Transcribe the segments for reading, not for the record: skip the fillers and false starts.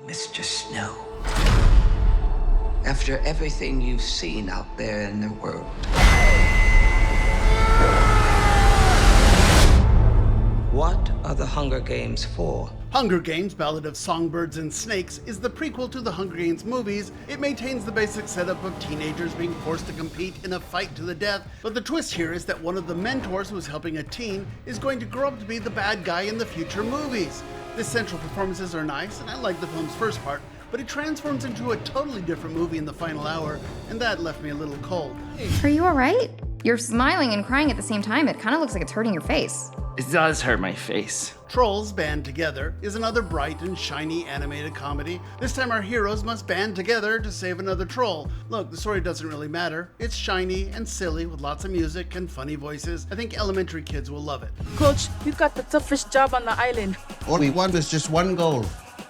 Mr. Snow, after everything you've seen out there in the world, what are the Hunger Games for? Hunger Games: Ballad of Songbirds and Snakes is the prequel to the Hunger Games movies. It maintains the basic setup of teenagers being forced to compete in a fight to the death, but the twist here is that one of the mentors who's helping a teen is going to grow up to be the bad guy in the future movies. The central performances are nice, and I like the film's first part, but it transforms into a totally different movie in the final hour, and that left me a little cold. Are you alright? You're smiling and crying at the same time. It kind of looks like it's hurting your face. It does hurt my face. Trolls Band Together is another bright and shiny animated comedy. This time our heroes must band together to save another troll. Look, the story doesn't really matter. It's shiny and silly with lots of music and funny voices. I think elementary kids will love it. Coach, we've got the toughest job on the island. All we want is just one goal.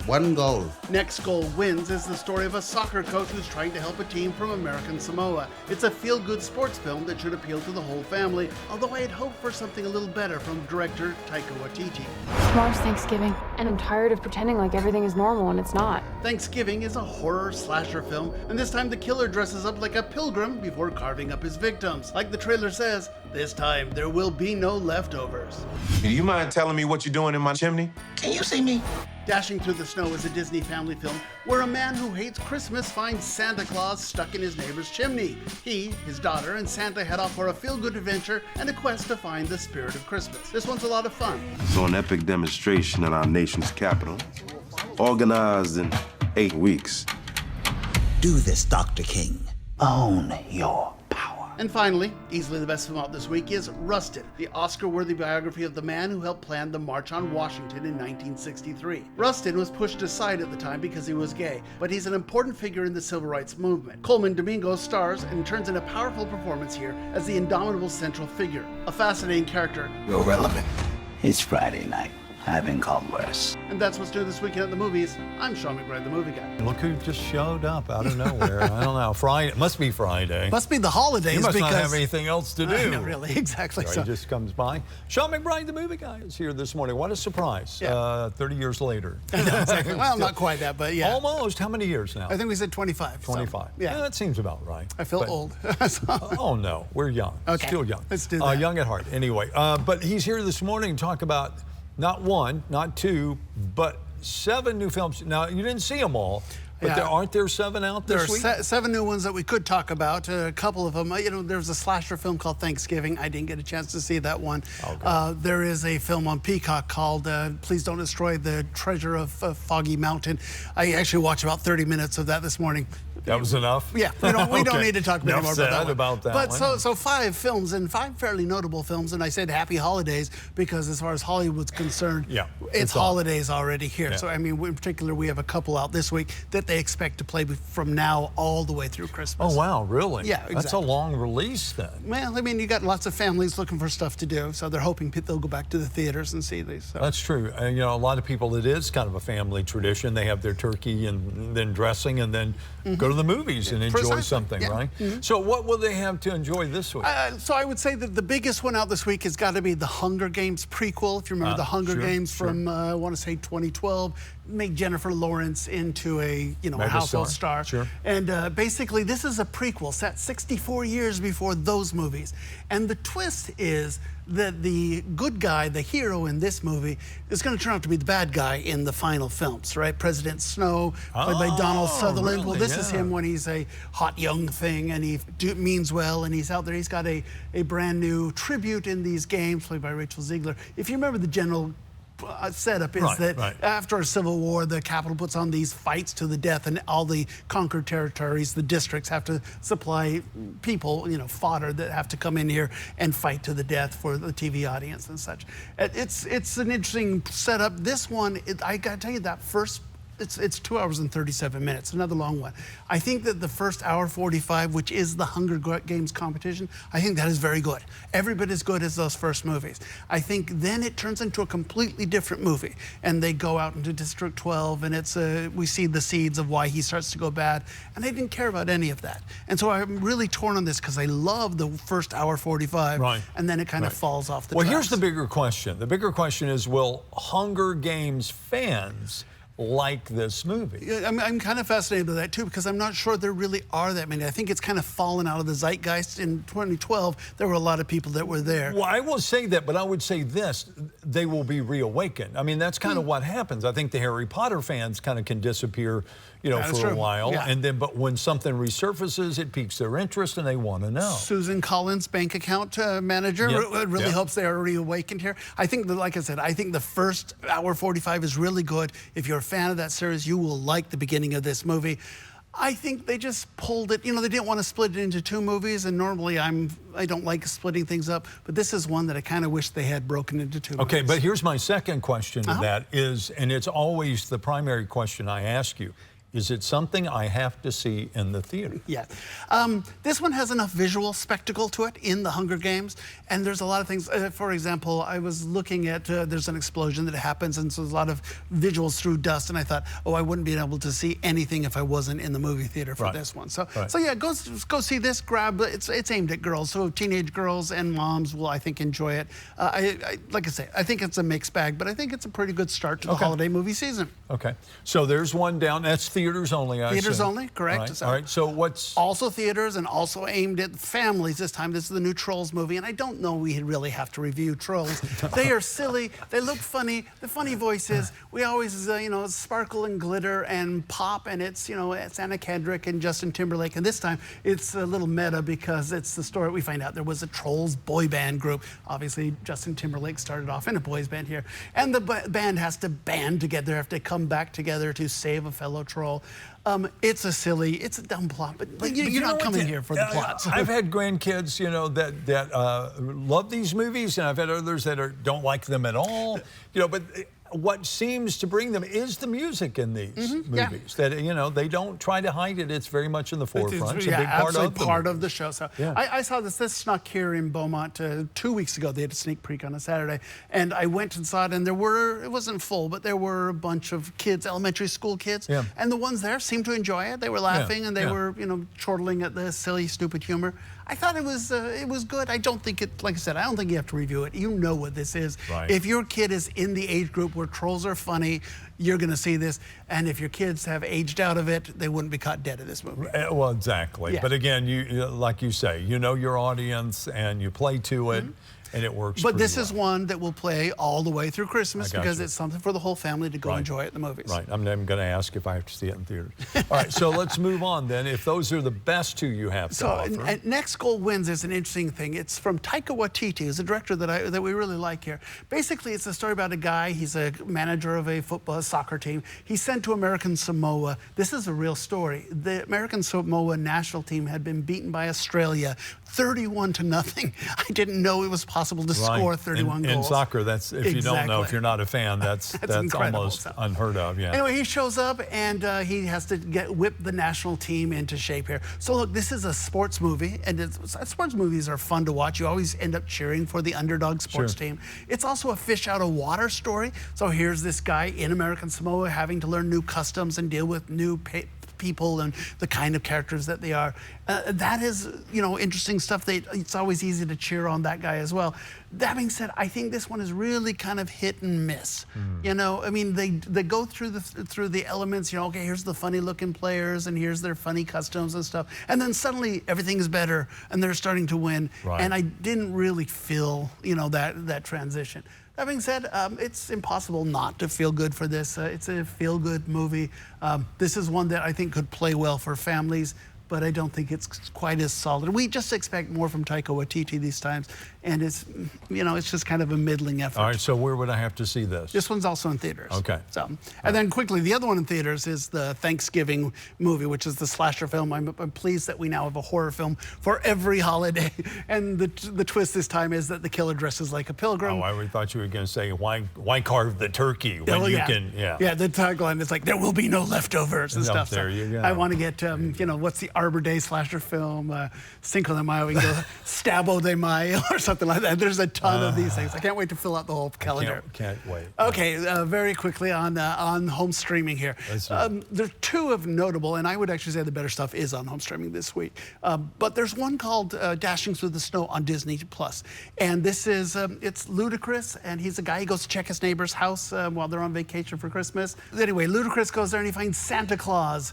One goal. Next Goal Wins is the story of a soccer coach who's trying to help a team from American Samoa. It's a feel-good sports film that should appeal to the whole family, although I had hoped for something a little better from director Taika Waititi. Tomorrow's Thanksgiving, and I'm tired of pretending like everything is normal when it's not. Thanksgiving is a horror slasher film, and this time the killer dresses up like a pilgrim before carving up his victims. Like the trailer says, this time there will be no leftovers. Do you mind telling me what you're doing in my chimney? Can you see me? Dashing Through the Snow is a Disney family film where a man who hates Christmas finds Santa Claus stuck in his neighbor's chimney. He, his daughter, and Santa head off for a feel-good adventure and a quest to find the spirit of Christmas. This one's a lot of fun. So an epic demonstration at our nation's capital, organized in 8 weeks. Do this, Dr. King. Own your power. And finally, easily the best film out this week is Rustin, the Oscar-worthy biography of the man who helped plan the March on Washington in 1963. Rustin was pushed aside at the time because he was gay, but he's an important figure in the civil rights movement. Coleman Domingo stars and turns in a powerful performance here as the indomitable central figure, a fascinating character. You're relevant. It's Friday night. I've been called worse. And that's what's new this weekend at the movies. I'm Sean McBride, the movie guy. Look who just showed up out of nowhere. I don't know. Friday. It must be Friday. Must be the holidays. You must because not have anything else to do. No, really, exactly. So he just comes by. Sean McBride, the movie guy, is here this morning. What a surprise. Yeah. 30 years later. Exactly. Well, not quite that, but yeah. Almost. How many years now? I think we said 25. 25. So, yeah, that seems about right. I feel old. Oh, no. We're young. Okay. Still young. Let's do that. Young at heart. Anyway, but he's here this morning to talk about not one, not two, but 7 new films. Now, you didn't see them all, but aren't there 7 out this week? There are 7 new ones that we could talk about. A couple of them, there's a slasher film called Thanksgiving. I didn't get a chance to see that one. Okay. There is a film on Peacock called Please Don't Destroy the Treasure of Foggy Mountain. I actually watched about 30 minutes of that this morning. That was enough? Yeah, we don't need to talk more about that But so 5 films and 5 fairly notable films, and I said happy holidays because as far as Hollywood's concerned, it's holidays already here. Yeah. So I mean, in particular, we have a couple out this week that they expect to play from now all the way through Christmas. Oh wow, really? Yeah, exactly. That's a long release then. Well, I mean, you got lots of families looking for stuff to do, so they're hoping they'll go back to the theaters and see these. So. That's true. And a lot of people, it is kind of a family tradition. They have their turkey and then dressing and then go to the movies and enjoy something, right? So what will they have to enjoy this week? So I would say that the biggest one out this week has got to be the Hunger Games prequel. If you remember the Hunger Games from, I want to say 2012, make Jennifer Lawrence into a household star. Sure. And basically this is a prequel set 64 years before those movies. And the twist is that the good guy, the hero in this movie, is going to turn out to be the bad guy in the final films, right? President Snow, played by Donald Sutherland. Really? Well, this is him when he's a hot young thing and he means well and he's out there. He's got a brand new tribute in these games, played by Rachel Ziegler. If you remember the general setup is after a civil war, the capital puts on these fights to the death, and all the conquered territories, the districts, have to supply people, fodder that have to come in here and fight to the death for the TV audience and such. It's an interesting setup. This one, I got to tell you, that first. It's 2 hours and 37 minutes, another long one. I think that the first hour 45, which is the Hunger Games competition, I think that is very good. Every bit as good as those first movies. I think then it turns into a completely different movie, and they go out into District 12, and we see the seeds of why he starts to go bad, and I didn't care about any of that. And so I'm really torn on this because I love the first hour 45, and then it kind of falls off the tracks. Well, here's the bigger question. The bigger question is, will Hunger Games fans like this movie. Yeah, I'm kind of fascinated by that too, because I'm not sure there really are that many. I think it's kind of fallen out of the zeitgeist. In 2012, there were a lot of people that were there. Well, I will say that, but I would say this, they will be reawakened. I mean, that's kind of what happens. I think the Harry Potter fans kind of can disappear, you know, for a while. Yeah. And then, but when something resurfaces, it piques their interest and they want to know. Susan Collins, bank account manager, it really hopes they are reawakened here. I think, like I said, I think the first hour 45 is really good. If you're a fan of that series, you will like the beginning of this movie. I think they just pulled it. You know, they didn't want to split it into two movies, and normally I don't like splitting things up, but this is one that I kind of wish they had broken into two movies. Okay, but here's my second question to that is, and it's always the primary question I ask you, is it something I have to see in the theater? Yeah. This one has enough visual spectacle to it in the Hunger Games, and there's a lot of things. For example, I was looking at, there's an explosion that happens, and so there's a lot of visuals through dust, and I thought, oh, I wouldn't be able to see anything if I wasn't in the movie theater for this one. So yeah, go see this, it's aimed at girls, so teenage girls and moms will, I think, enjoy it. Like I say, I think it's a mixed bag, but I think it's a pretty good start to the holiday movie season. Okay, so there's one down, that's theaters only, I Theaters assume. only, correct. All right, so what's... Also theaters and also aimed at families this time. This is the new Trolls movie, and I don't know we really have to review Trolls. They are silly, they look funny, the funny voices. We always, you know, sparkle and glitter and pop, and it's, you know, it's Anna Kendrick and Justin Timberlake, and this time it's a little meta because it's the story. We find out there was a Trolls boy band group. Obviously, Justin Timberlake started off in a boys band here, and the band has to band together, have to come back together to save a fellow troll. It's a dumb plot, but you're not coming here for the plot. So. I've had grandkids, you know, that love these movies, and I've had others that don't like them at all. You know, but what seems to bring them is the music in these movies. That, you know, they don't try to hide it. It's very much in the forefront. It's a big part of the show. So I saw this snuck here in Beaumont 2 weeks ago. They had a sneak peek on a Saturday, and I went and saw it, and it wasn't full, but there were a bunch of kids, elementary school kids, and the ones there seemed to enjoy it. They were laughing, and they were, you know, chortling at the silly, stupid humor. I thought it was good. I don't think it, like I said, I don't think you have to review it. You know what this is. Right. If your kid is in the age group where trolls are funny, you're going to see this. And if your kids have aged out of it, they wouldn't be caught dead in this movie. Well, exactly. Yeah. But again, you like you say, you know your audience and you play to it. And it works. But this is one that will play all the way through Christmas because it's something for the whole family to go enjoy at the movies. Right. I'm going to ask if I have to see it in theaters. All right. So let's move on then. If those are the best two you have to offer. And Next Goal Wins is an interesting thing. It's from Taika Waititi, who's a director that we really like here. Basically, it's a story about a guy. He's a manager of a soccer team. He's sent to American Samoa. This is a real story. The American Samoa national team had been beaten by Australia 31-0. I didn't know it was possible to score 31 goals. In soccer, that's, if you don't know, if you're not a fan, that's almost unheard of. Yeah. Anyway, he shows up and he has to whip the national team into shape here. So look, this is a sports movie, and sports movies are fun to watch. You always end up cheering for the underdog sports team. It's also a fish out of water story. So here's this guy in American Samoa having to learn new customs and deal with new people and the kind of characters that they are. That is, you know, interesting stuff. It's always easy to cheer on that guy as well. That being said, I think this one is really kind of hit and miss. You know, I mean, they go through the elements. You know, okay, here's the funny looking players and here's their funny customs and stuff, and then suddenly everything's better and they're starting to win. And I didn't really feel, you know, that transition. That being said, it's impossible not to feel good for this. It's a feel-good movie. This is one that I think could play well for families, but I don't think it's quite as solid. We just expect more from Taika Waititi these times, and it's, you know, it's just kind of a middling effort. All right, so where would I have to see this? This one's also in theaters. Okay. So, and then quickly, the other one in theaters is the Thanksgiving movie, which is the slasher film. I'm pleased that we now have a horror film for every holiday, and the twist this time is that the killer dresses like a pilgrim. Oh, I thought you were going to say, why carve the turkey when you can, Yeah, the tagline is like, there will be no leftovers and stuff. There you go. I want to get, you know, what's the Arbor Day slasher film? Cinco de Mayo, we can go Stabo de Mayo or something. something like that. There's a ton of these things. I can't wait to fill out the whole calendar. Can't wait. Okay, very quickly on home streaming here. There's two of notable, and I would actually say the better stuff is on home streaming this week. But there's one called Dashing Through the Snow on Disney+. And this is, it's Ludacris, and he's a guy, he goes to check his neighbor's house while they're on vacation for Christmas. Anyway, Ludacris goes there and he finds Santa Claus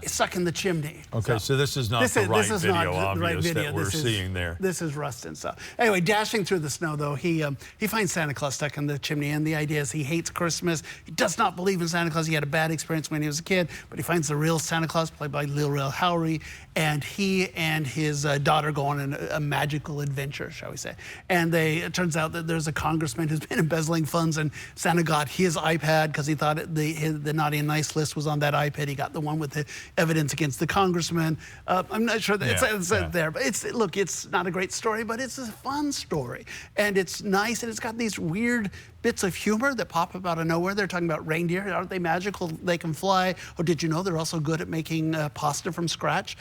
stuck in the chimney. Okay, so this is not the right video that we're seeing there. This is Rustin stuff. Anyway, Dashing Through the Snow, though, he finds Santa Claus stuck in the chimney, and the idea is he hates Christmas. He does not believe in Santa Claus. He had a bad experience when he was a kid, but he finds the real Santa Claus, played by Lil Rel Howery, and he and his daughter go on a magical adventure, shall we say. And it turns out that there's a congressman who's been embezzling funds, and Santa got his iPad because he thought the naughty and nice list was on that iPad. He got the one with the evidence against the congressman. I'm not sure that it's there, but look, it's not a great story, but it's a fun story, and it's nice, and it's got these weird bits of humor that pop up out of nowhere. They're talking about reindeer. Aren't they magical? They can fly. Oh, did you know they're also good at making pasta from scratch?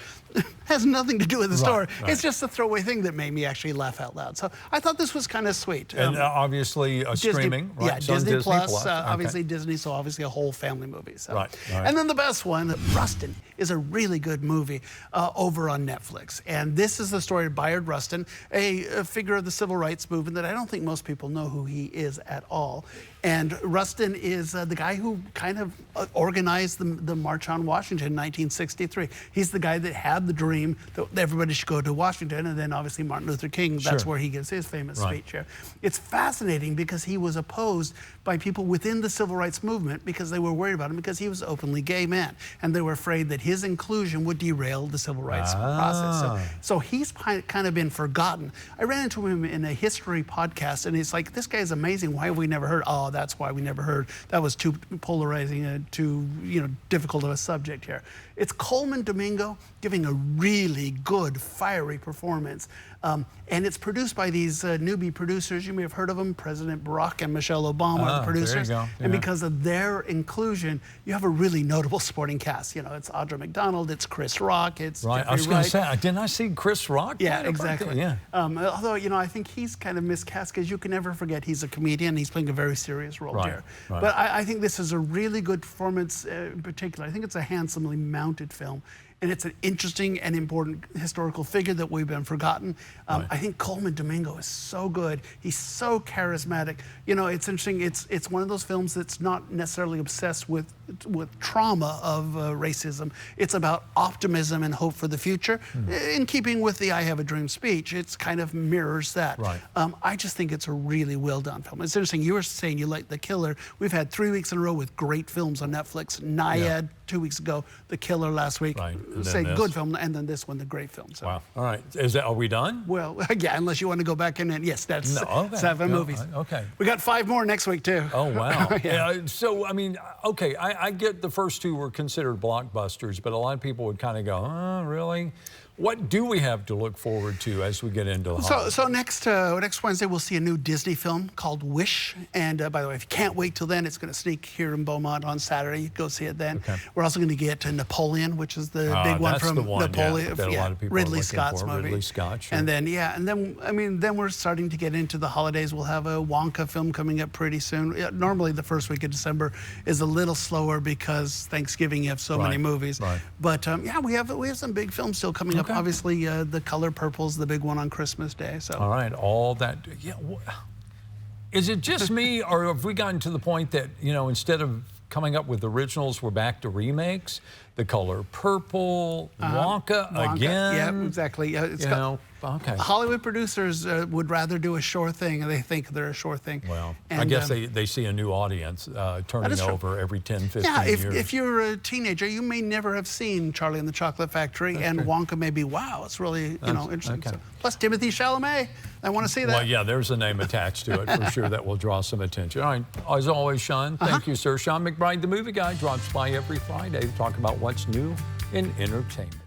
Has nothing to do with the story. Right. It's just a throwaway thing that made me actually laugh out loud. So I thought this was kind of sweet. And obviously streaming, right? Yeah, so Disney Plus. Obviously Disney, so obviously a whole family movie. So. Right. And then the best one, Rustin, is a really good movie over on Netflix. And this is the story of Bayard Rustin, a figure of the civil rights movement that I don't think most people know who he is at all. And Rustin is the guy who kind of organized the March on Washington in 1963. He's the guy that had the dream that everybody should go to Washington, and then obviously Martin Luther King, that's where he gives his famous speech here. It's fascinating because he was opposed by people within the civil rights movement because they were worried about him because he was an openly gay man, and they were afraid that his inclusion would derail the civil rights process. So he's kind of been forgotten. I ran into him in a history podcast, and it's like, this guy's amazing. Why have we never heard? Oh, that's why we never heard. That was too polarizing and too difficult of a subject here. It's Coleman Domingo giving a really good, fiery performance. And it's produced by these newbie producers. You may have heard of them. President Barack and Michelle Obama are the producers. There you go. And because of their inclusion, you have a really notable supporting cast. It's Audra McDonald, it's Chris Rock, it's Jeffrey I was going to say, didn't I see Chris Rock? Yeah, exactly. Yeah. Although, I think he's kind of miscast because you can never forget he's a comedian. He's playing a very serious role here. Right. But I think this is a really good performance in particular. I think it's a handsomely mounted film. And it's an interesting and important historical figure that we've been forgotten. I think Coleman Domingo is so good. He's so charismatic. It's interesting. It's one of those films that's not necessarily obsessed with trauma of racism. It's about optimism and hope for the future. In keeping with the I Have a Dream speech, it's kind of mirrors that. Right. I just think it's a really well done film. It's interesting. You were saying you like The Killer. We've had 3 weeks in a row with great films on Netflix. Naiad 2 weeks ago, The Killer last week. Right. Say good film, and then this one, the great film. So. Wow. All right. Are we done? Well, yeah, unless you want to go back in and yes, that's 7 movies. Okay. We got 5 more next week too. Oh wow. So okay, I get the first 2 were considered blockbusters, but a lot of people would kind of go, oh, really? What do we have to look forward to as we get into the holidays? So next Wednesday, we'll see a new Disney film called Wish. And by the way, if you can't wait till then, it's going to sneak here in Beaumont on Saturday. You can go see it then. Okay. We're also going to get to Napoleon, which is the big one from Napoleon. That a lot of people Ridley Scott's movie. Ridley Scott, sure. And then, then we're starting to get into the holidays. We'll have a Wonka film coming up pretty soon. Normally, the first week of December is a little slower because Thanksgiving, you have so many movies. Right. But we have some big films still coming up. Obviously, The Color Purple's the big one on Christmas Day. So. All right, all that. Yeah. Is it just me, or have we gotten to the point that instead of coming up with originals, we're back to remakes? The Color Purple, Wonka again. Yeah, exactly. Okay. Hollywood producers would rather do a sure thing, and they think they're a sure thing. Well, and, I guess they see a new audience turning over every 10, 15 years. Yeah, if you're a teenager, you may never have seen Charlie and the Chocolate Factory, and Wonka may be, wow, it's really interesting. Okay. So, plus Timothy Chalamet, I want to see that. Well, yeah, there's a name attached to it for sure that will draw some attention. All right, as always, Sean, thank you, sir. Sean McBride, the movie guy, drops by every Friday to talk about what's new in entertainment.